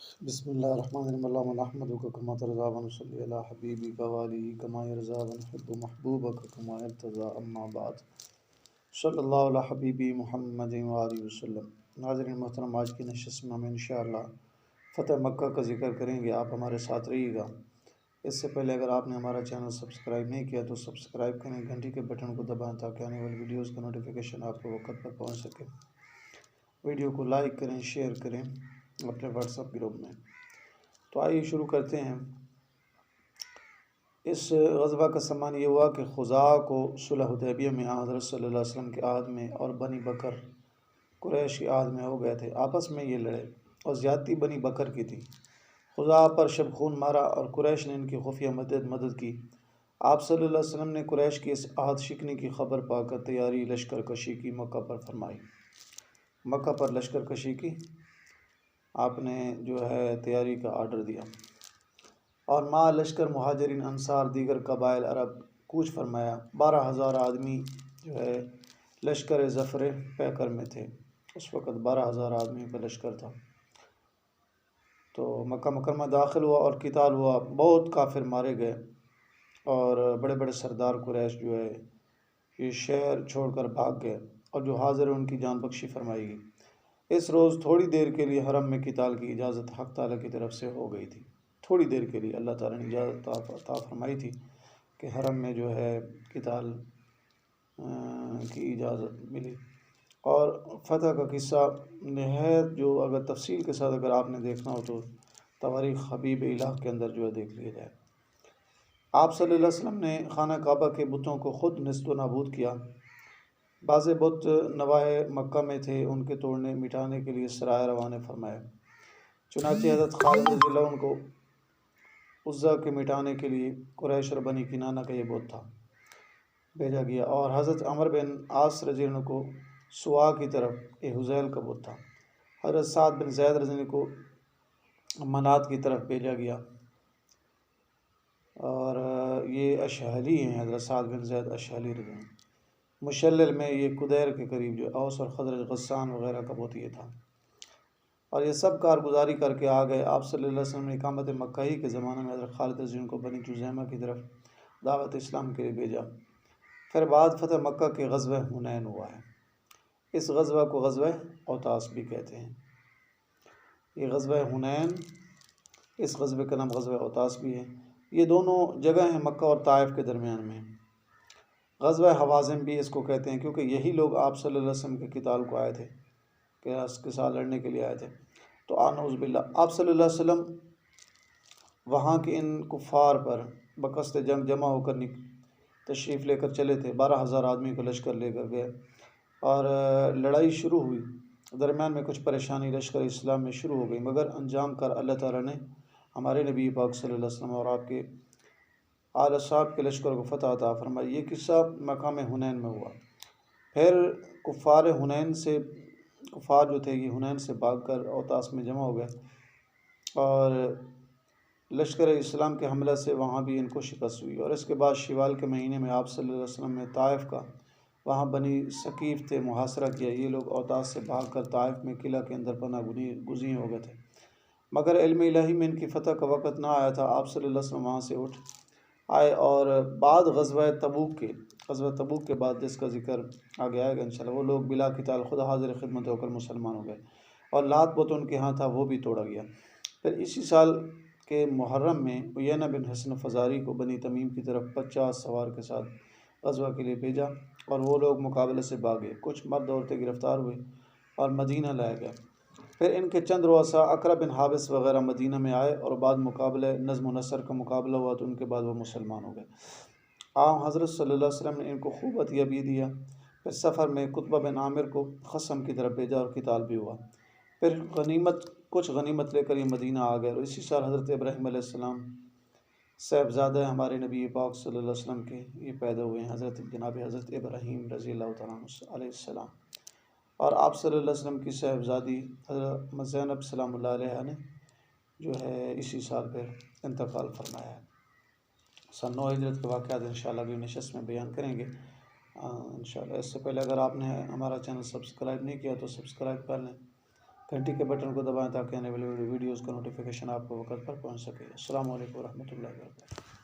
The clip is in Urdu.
بسم اللہ الرحمن الرحیم اللہم نحمدک کما ترضی ونصلی علی حبیبک وآلہ کما یرضی ونحب محبوبک کما یرتضی اما بعد صلی اللہ علی حبیبی محمد وآلہ وسلم۔ ناظرین محترم، آج کی نشست میں ہم انشاءاللہ فتح مکہ کا ذکر کریں گے، آپ ہمارے ساتھ رہیے گا۔ اس سے پہلے اگر آپ نے ہمارا چینل سبسکرائب نہیں کیا تو سبسکرائب کریں، گھنٹی کے بٹن کو دبائیں تاکہ آنے والی ویڈیوز کا نوٹیفیکیشن آپ کو وقت پر پہنچ سکے۔ ویڈیو کو لائک کریں، شیئر کریں اپنے واٹس ایپ گروپ میں۔ تو آئیے شروع کرتے ہیں۔ اس غزوہ کا سامان یہ ہوا کہ خزاعہ کو صلح حدیبیہ میں حضرت صلی اللہ علیہ وسلم کے عہد میں اور بنی بکر قریش کے عہد میں ہو گئے تھے، آپس میں یہ لڑے اور زیادتی بنی بکر کی تھی۔ خزاعہ پر شب خون مارا اور قریش نے ان کی خفیہ مدد کی۔ آپ صلی اللہ علیہ وسلم نے قریش کی اس عہد شکنی کی خبر پا کر تیاری لشکر کشی کی مکہ پر فرمائی۔ مکہ پر لشکر کشی کی آپ نے جو ہے تیاری کا آرڈر دیا، اور ماں لشکر مہاجرین انصار دیگر قبائل عرب کوچ فرمایا۔ 12,000 آدمی جو ہے لشکر ظفر پیکر میں تھے۔ اس وقت 12,000 آدمی کا لشکر تھا۔ تو مکہ مکرمہ داخل ہوا اور قتال ہوا، بہت کافر مارے گئے اور بڑے بڑے سردار قریش جو ہے یہ شہر چھوڑ کر بھاگ گئے، اور جو حاضر ان کی جان بخشی فرمائی گئی۔ اس روز تھوڑی دیر کے لیے حرم میں قتال کی اجازت حق تعالیٰ کی طرف سے ہو گئی تھی۔ تھوڑی دیر کے لیے اللہ تعالیٰ نے اجازت عطا فرمائی تھی کہ حرم میں جو ہے قتال کی اجازت ملی۔ اور فتح کا قصہ نہایت جو اگر تفصیل کے ساتھ اگر آپ نے دیکھنا ہو تو تواریخ حبیب الہ کے اندر جو ہے دیکھ لیا جائے۔ آپ صلی اللہ علیہ وسلم نے خانہ کعبہ کے بتوں کو خود نیست و نابود کیا۔ بعض بت نواحِ مکہ میں تھے، ان کے توڑنے مٹانے کے لیے سرائے روانہ فرمائے۔ چنانچہ حضرت خالد رضی اللہ عنہ کو عزا کے مٹانے کے لیے قریش اور بنی کنانہ کا یہ بت تھا بھیجا گیا، اور حضرت عمر بن عاص رضی اللہ عنہ کو سوا کی طرف حذیل کا بت تھا۔ حضرت سعد بن زید رضی اللہ عنہ کو منات کی طرف بھیجا گیا، اور یہ اشہلی ہیں، حضرت سعد بن زید اشہلی رضی اللہ عنہ۔ مشلل میں یہ قدیر کے قریب جو اوس اور خزرج غسان وغیرہ کا بت یہ تھا، اور یہ سب کارگزاری کر کے آ گئے۔ آپ صلی اللہ علیہ وسلم نے اقامت مکہ ہی کے زمانے میں حضرت خالد رضی اللہ عنہ کو بنی جذیمہ کی طرف دعوت اسلام کے لیے بھیجا۔ پھر بعد فتح مکہ کے غزوہ حنین ہوا ہے۔ اس غزوہ کو غزوہ اوطاس بھی کہتے ہیں۔ یہ غزوہ حنین، اس غزوے کا نام غزوہ اوطاس بھی ہے۔ یہ دونوں جگہ ہیں مکہ اور طائف کے درمیان میں۔ غزوہ حوازن بھی اس کو کہتے ہیں، کیونکہ یہی لوگ آپ صلی اللہ علیہ وسلم کے قتال کو آئے تھے، کہ اس کے ساتھ لڑنے کے لیے آئے تھے۔ تو اعوذ باللہ، آپ صلی اللہ علیہ وسلم وہاں کے ان کفار پر بقصد جنگ جمع ہو کر تشریف لے کر چلے تھے۔ 12,000 آدمی کو لشکر لے کر گئے اور لڑائی شروع ہوئی۔ درمیان میں کچھ پریشانی لشکر اسلام میں شروع ہو گئی، مگر انجام کر اللہ تعالیٰ نے ہمارے نبی پاک صلی اللہ علیہ وسلم اور آپ کے آل صاحب کے لشکر کو فتح عطا فرمائی۔ یہ قصہ مقام حنین میں ہوا۔ پھر کفار جو تھے یہ حنین سے بھاگ کر اوطاس میں جمع ہو گئے، اور لشکر اسلام کے حملہ سے وہاں بھی ان کو شکست ہوئی۔ اور اس کے بعد شوال کے مہینے میں آپ صلی اللہ علیہ وسلم نے طائف کا وہاں بنی ثقیف تھے محاصرہ کیا۔ یہ لوگ اوطاس سے بھاگ کر طائف میں قلعہ کے اندر پناہ گزین ہو گئے تھے، مگر علم الہی میں ان کی فتح کا وقت نہ آیا تھا۔ آپ صلی اللہ علیہ وسلم وہاں سے اٹھ آئے، اور بعد غزوہ تبوک کے بعد جس کا ذکر آگے آئے گا انشاءاللہ، وہ لوگ بلا قتال خود حاضر خدمت ہو کر مسلمان ہو گئے، اور لات بت ان کے ہاں تھا وہ بھی توڑا گیا۔ پھر اسی سال کے محرم میں عیینہ بن حصن فزاری کو بنی تمیم کی طرف 50 سوار کے ساتھ غزوہ کے لیے بھیجا، اور وہ لوگ مقابلے سے بھاگے۔ کچھ مرد عورتیں گرفتار ہوئے اور مدینہ لائے گئے۔ پھر ان کے چند رؤساء اقرا بن حابس وغیرہ مدینہ میں آئے، اور بعد مقابلہ نظم و نثر کا مقابلہ ہوا، تو ان کے بعد وہ مسلمان ہو گئے۔ حضرت صلی اللہ علیہ وسلم نے ان کو خوب عطیہ بھی دیا۔ پھر سفر میں قطبہ بن عامر کو خصم کی طرف بھیجا، اور قتال بھی ہوا۔ پھر کچھ غنیمت لے کر یہ مدینہ آ گئے، اور اسی سال حضرت ابراہیم علیہ السلام صاحبزادہ ہمارے نبی پاک صلی اللہ علیہ وسلم کے یہ پیدا ہوئے ہیں، جناب حضرت ابراہیم رضی اللہ تعالیٰ عنہ علیہ السلام۔ اور آپ صلی اللہ علیہ وسلم کی صاحبزادی حضرت زینب سلام اللہ علیہ نے جو ہے اسی سال پھر انتقال فرمایا ہے۔ سن 9 ہجرت کے واقعات انشاءاللہ اگلی نشست میں بیان کریں گے انشاءاللہ۔ اس سے پہلے اگر آپ نے ہمارا چینل سبسکرائب نہیں کیا تو سبسکرائب کر لیں، گھنٹی کے بٹن کو دبائیں تاکہ آنے والی ویڈیوز کا نوٹیفیکیشن آپ کو وقت پر پہنچ سکے۔ السلام علیکم ورحمۃ اللہ وبرکاتہ۔